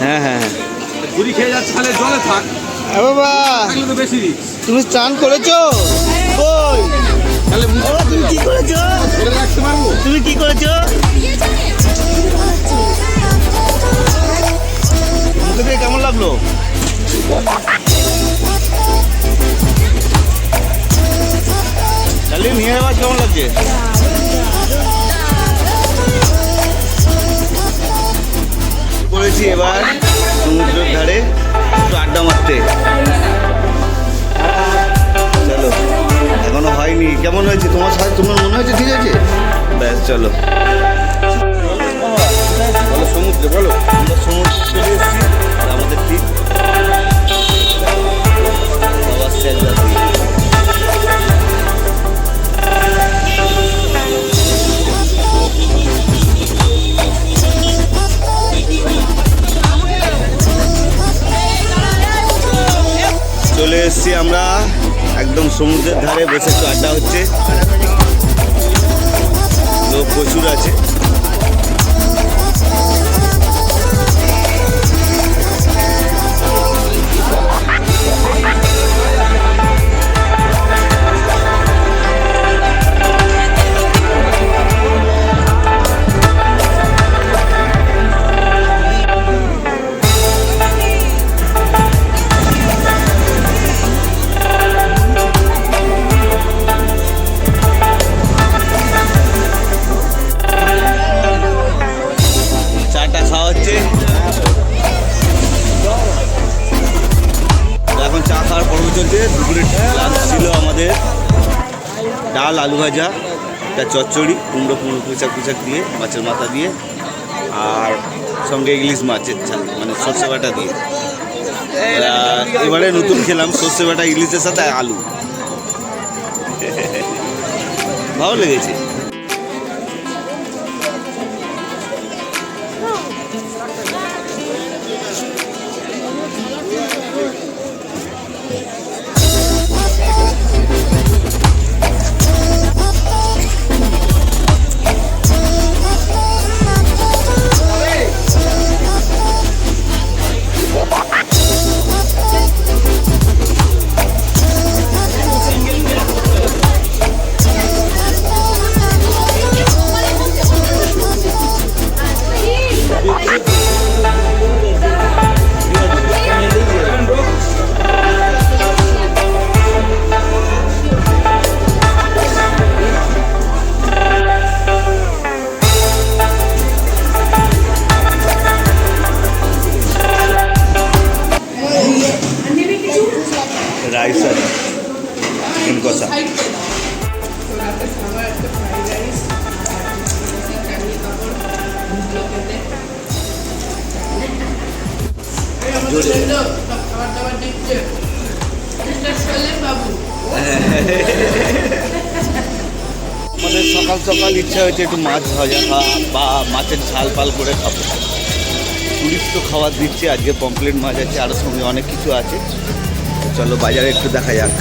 হ্যাঁ হ্যাঁ ঘুরি খেয়ে যাচ্ছে তাহলে জলে থাক বাবা, তো বেশি তুমি স্নান করেছো? কই তাহলে তুমি কি করেছো? ধরে রাখতে পারবো? তুমি কি করেছো? মুখে দিয়ে কেমন লাগলো? তাহলে নিয়ে যাওয়ার কেমন লাগছে? করেছি এবার সমুদ্রের ধারে একটু আড্ডা মারতে। চলো, এখনো হয়নি। কেমন হয়েছে তোমার সাথে? তোমার মনে হয়েছে ঠিক আছে? ব্যাস চলো বলো সমুদ্রে, বলো। আমরা সমুদ্রে চলে এসেছি, আর আমাদের ঠিক বাবার স্যার চলে এসেছি আমরা একদম সমুদ্রের ধারে, বসে একটু আড্ডা হচ্ছে। লোক প্রচুর আছে। এখন চা খাওয়ার পর্ব চলছে। দুপুরের লাঞ্চ ছিল আমাদের ডাল, আলু ভাজা, একটা চচ্চড়ি, কুমড়ো পুঁচাক দিয়ে, মাছের মাথা দিয়ে, আর সঙ্গে ইলিশ মাছের ঝাল, মানে সর্ষে বাটা দিয়ে। এবারে নতুন খেলাম সর্ষে বাটা ইলিশের সাথে আলু, ভালো লেগেছে। রাইস আছে, চিকেন কষা। আমাদের সকাল সকাল ইচ্ছা হয়েছে একটু মাছ ভাজা বা মাছের ঝাল পাল করে খাবো। টুরিস্ট তো খাবার দিচ্ছে, আজকে পমফ্লেট মাছ আছে, আরও সঙ্গে অনেক কিছু আছে। চলো বাজারে একটু দেখা যাক।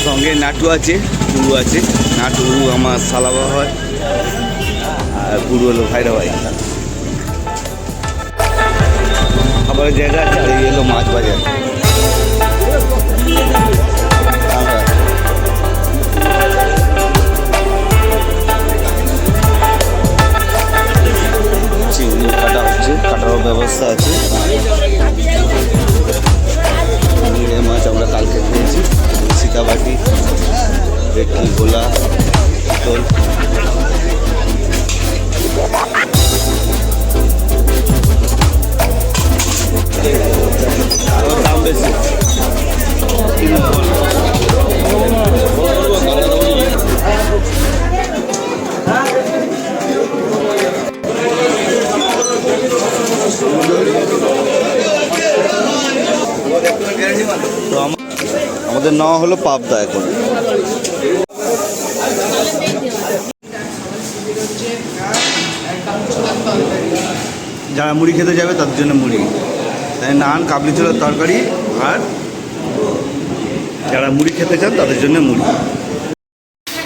সঙ্গে নাটু আছে, গুরু আছে। নাটু আমার সালাবা হয়, আর গুরু হলো ভাইরা ভাই। খাবারের জায়গা আছে, আর এই হলো মাছ বাজার। চিংড়ি কাটা হচ্ছে, কাটারও ব্যবস্থা আছে। মাছ আমরা কালকে খেয়েছি, সীতাবাটি, ভেটকি, গোলা, পিতল। আরও দাম বেশি। তো আমাদের নেওয়া হলো পাবদা। এখন যারা মুড়ি খেতে যাবে তাদের জন্য মুড়ি, তাই নান, কাবলি ছোলার তরকারি, আর যারা মুড়ি খেতে চান তাদের জন্য মুড়ি।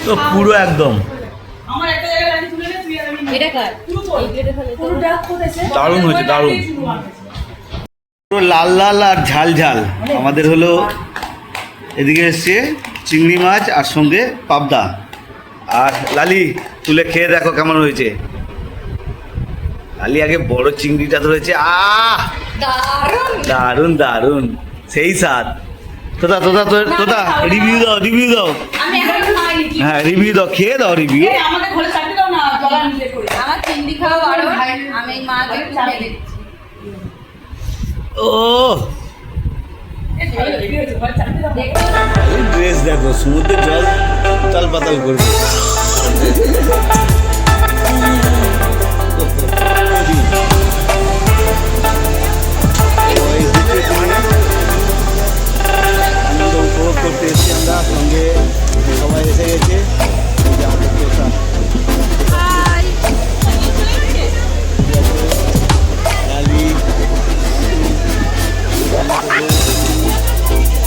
তো পুরো একদম এটা কার এই প্লেটে ফেলে পুরোটা কোথায় দারুণ হয়েছে, দারুণ। পুরো লাল লাল আর ঝাল ঝাল। আমাদের হলো এদিকে এসছে চিংড়ি মাছ আর সঙ্গে পাবদা। আর লালি তুলে খেয়ে দেখো কেমন হয়েছে। লালি আগে বড় চিংড়িটা ধরেছে, দারুণ দারুণ, সেই স্বাদ। তোদা তোদা তোদা রিভিউ দাও, রিভিউ দাও। আমি এখন খাইনি হ্যাঁ রিভিউ দাও, খেয়ে দাও রিভিউ। আমাদের ঘরে চাটতে দাও না জলা নিতে করে আমার চিংড়ি খাওয়া বারো আমি মাকে খেয়ে দিচ্ছি ও ড্রেস দেখো, সমুদ্রের জল উতাল পাতাল করবে। আনন্দ উপভোগ করতে এসেছি আমরা, সঙ্গে সবাই এসে গেছে। এই যে আমাদের তোতা। লালি,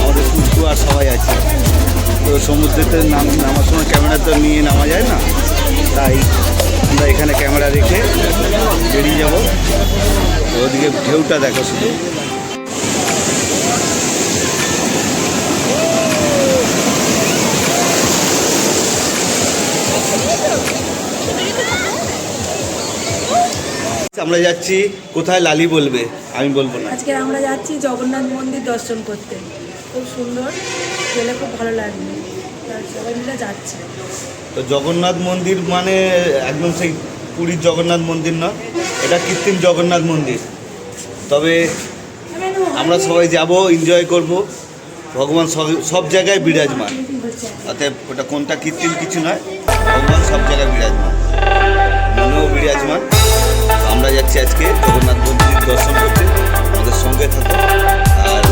আমাদের কুটু আর সবাই আছে। তো সমুদ্রেতে নামার সময় ক্যামেরা তো নিয়ে নামা যায় না, তাই আমরা এখানে ক্যামেরা রেখে বেরিয়ে যাব। তো ওদিকে ঢেউটা দেখো শুধু। আমরা যাচ্ছি কোথায়, লালি বলবে, আমি বলবো না। আজকে আমরা যাচ্ছি জগন্নাথ মন্দির দর্শন করতে। খুব সুন্দর, গেলে খুব ভালো লাগবে, আর সবাই মিলে যাচ্ছে। তো জগন্নাথ মন্দির মানে একদম সেই পুরীর জগন্নাথ মন্দির না, এটা কৃত্রিম জগন্নাথ মন্দির। তবে আমরা সবাই যাব, এনজয় করব। ভগবান সব জায়গায় বিরাজমান, অতএব ওটা কোনটা কৃত্রিম কিছু নয়, ভগবান সব জায়গায় বিরাজমান, মনেও বিরাজমান। আমরা যাচ্ছি আজকে জগন্নাথ মন্দির দর্শন করতে, আমাদের সঙ্গে থাকো। আর